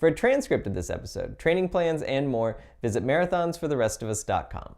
For a transcript of this episode, training plans, and more, visit marathonsfortherestofus.com.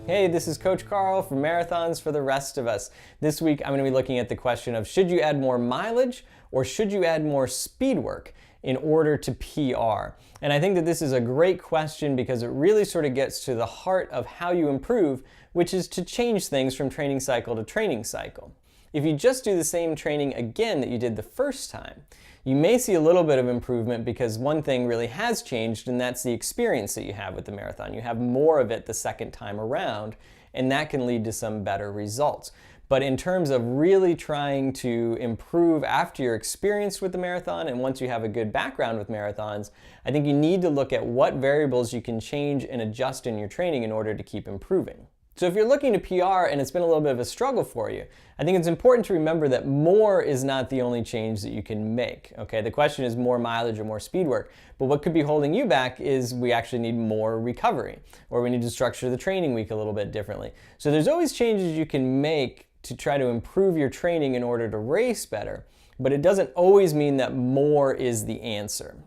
Hey, this is Coach Carl from Marathons for the Rest of Us. This week I'm going to be looking at the question of should you add more mileage or should you add more speed work in order to PR? And I think that this is a great question because it really sort of gets to the heart of how you improve, which is to change things from training cycle to training cycle. If you just do the same training again that you did the first time, you may see a little bit of improvement because one thing really has changed, and that's the experience that you have with the marathon. You have more of it the second time around, and that can lead to some better results. But in terms of really trying to improve after you're experienced with the marathon and once you have a good background with marathons, I think you need to look at what variables you can change and adjust in your training in order to keep improving. So if you're looking to PR and it's been a little bit of a struggle for you, I think it's important to remember that more is not the only change that you can make. Okay, the question is more mileage or more speed work, but what could be holding you back is we actually need more recovery, or we need to structure the training week a little bit differently. So there's always changes you can make to try to improve your training in order to race better, but it doesn't always mean that more is the answer.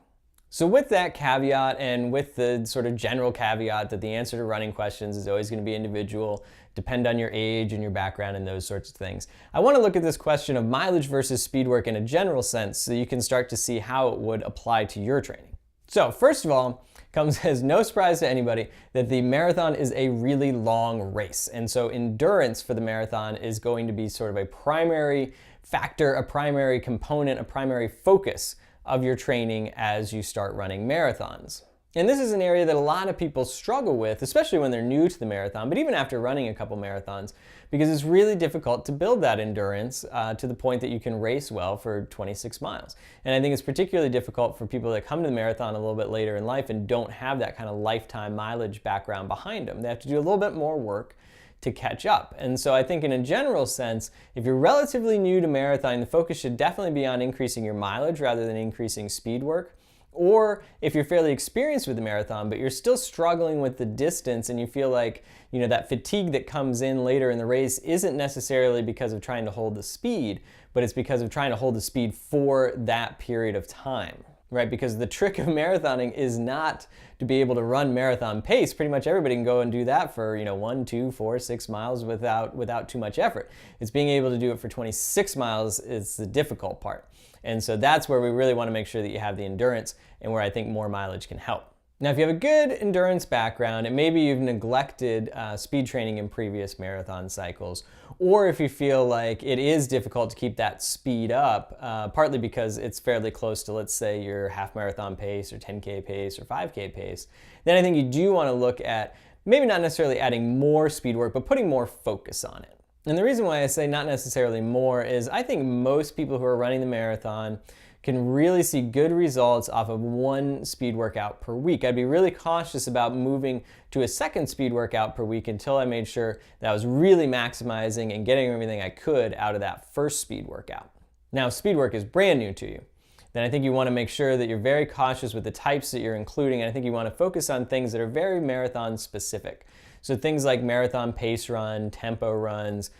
So with that caveat and with the sort of general caveat that the answer to running questions is always going to be individual, depend on your age and your background and those sorts of things, I want to look at this question of mileage versus speed work in a general sense so you can start to see how it would apply to your training. So first of all, it comes as no surprise to anybody that the marathon is a really long race. And so endurance for the marathon is going to be sort of a primary factor, a primary component, a primary focus of your training as you start running marathons. And this is an area that a lot of people struggle with, especially when they're new to the marathon, but even after running a couple marathons, because it's really difficult to build that endurance to the point that you can race well for 26 miles. And I think it's particularly difficult for people that come to the marathon a little bit later in life and don't have that kind of lifetime mileage background behind them. They have to do a little bit more work to catch up. And so I think in a general sense, if you're relatively new to marathon, the focus should definitely be on increasing your mileage rather than increasing speed work. Or if you're fairly experienced with the marathon, but you're still struggling with the distance and you feel like, that fatigue that comes in later in the race isn't necessarily because of trying to hold the speed, but it's because of trying to hold the speed for that period of time. Right, because the trick of marathoning is not to be able to run marathon pace. Pretty much everybody can go and do that for 1, 2, 4, 6 miles without too much effort. It's being able to do it for 26 miles is the difficult part. And so that's where we really want to make sure that you have the endurance and where I think more mileage can help. Now, if you have a good endurance background and maybe you've neglected speed training in previous marathon cycles, or if you feel like it is difficult to keep that speed up, partly because it's fairly close to, let's say, your half marathon pace or 10K pace or 5K pace, then I think you do want to look at maybe not necessarily adding more speed work, but putting more focus on it. And the reason why I say not necessarily more is I think most people who are running the marathon can really see good results off of one speed workout per week. I'd be really cautious about moving to a second speed workout per week until I made sure that I was really maximizing and getting everything I could out of that first speed workout. Now, if speed work is brand new to you, then I think you want to make sure that you're very cautious with the types that you're including, and I think you want to focus on things that are very marathon specific. So things like marathon pace run, tempo runs,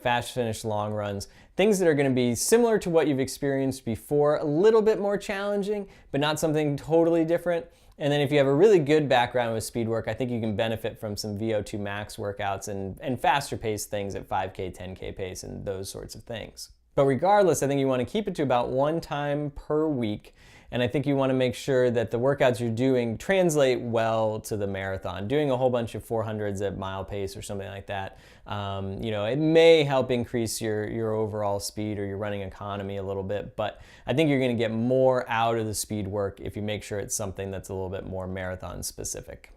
fast finish long runs, things that are going to be similar to what you've experienced before, a little bit more challenging, but not something totally different. And then if you have a really good background with speed work, I think you can benefit from some VO2 max workouts and faster paced things at 5K, 10K pace and those sorts of things. But regardless, I think you want to keep it to about one time per week. And I think you want to make sure that the workouts you're doing translate well to the marathon. Doing a whole bunch of 400s at mile pace or something like that, it may help increase your overall speed or your running economy a little bit, but I think you're going to get more out of the speed work if you make sure it's something that's a little bit more marathon specific.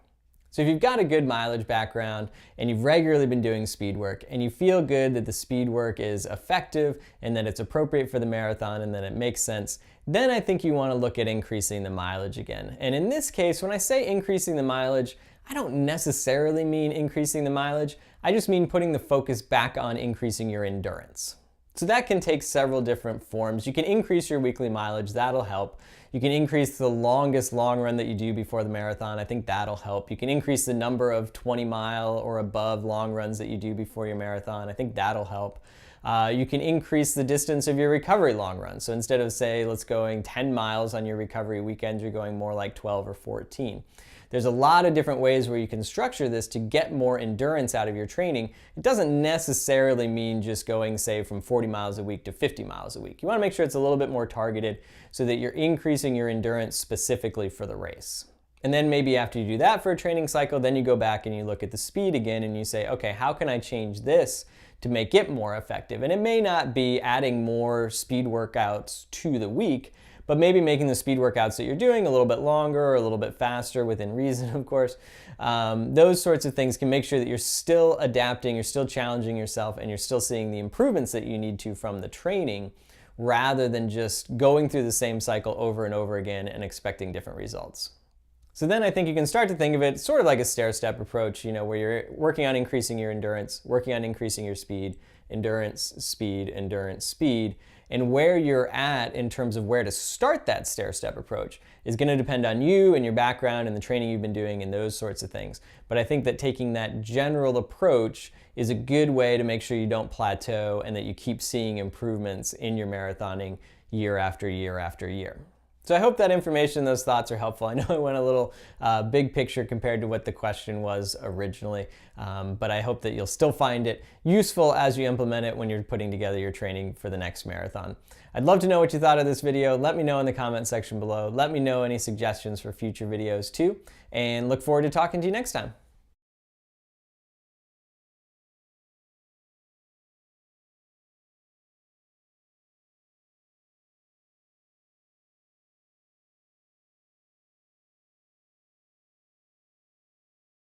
So if you've got a good mileage background and you've regularly been doing speed work and you feel good that the speed work is effective and that it's appropriate for the marathon and that it makes sense, then I think you want to look at increasing the mileage again. And in this case, when I say increasing the mileage, I don't necessarily mean increasing the mileage. I just mean putting the focus back on increasing your endurance. So that can take several different forms. You can increase your weekly mileage, that'll help. You can increase the longest long run that you do before the marathon, I think that'll help. You can increase the number of 20-mile or above long runs that you do before your marathon, I think that'll help. You can increase the distance of your recovery long run. So instead of, say, let's going 10 miles on your recovery weekends, you're going more like 12 or 14. There's a lot of different ways where you can structure this to get more endurance out of your training. It doesn't necessarily mean just going, say, from 40 miles a week to 50 miles a week. You want to make sure it's a little bit more targeted so that you're increasing your endurance specifically for the race. And then maybe after you do that for a training cycle, then you go back and you look at the speed again and you say, okay, how can I change this to make it more effective? And it may not be adding more speed workouts to the week, but maybe making the speed workouts that you're doing a little bit longer or a little bit faster within reason, of course. Those sorts of things can make sure that you're still adapting, you're still challenging yourself, and you're still seeing the improvements that you need to from the training, rather than just going through the same cycle over and over again and expecting different results. So then I think you can start to think of it sort of like a stair-step approach, where you're working on increasing your endurance, working on increasing your speed, endurance, speed, endurance, speed, and where you're at in terms of where to start that stair-step approach is going to depend on you and your background and the training you've been doing and those sorts of things. But I think that taking that general approach is a good way to make sure you don't plateau and that you keep seeing improvements in your marathoning year after year after year. So I hope that information, those thoughts are helpful. I know I went a little big picture compared to what the question was originally, but I hope that you'll still find it useful as you implement it when you're putting together your training for the next marathon. I'd love to know what you thought of this video. Let me know in the comment section below. Let me know any suggestions for future videos too, and look forward to talking to you next time.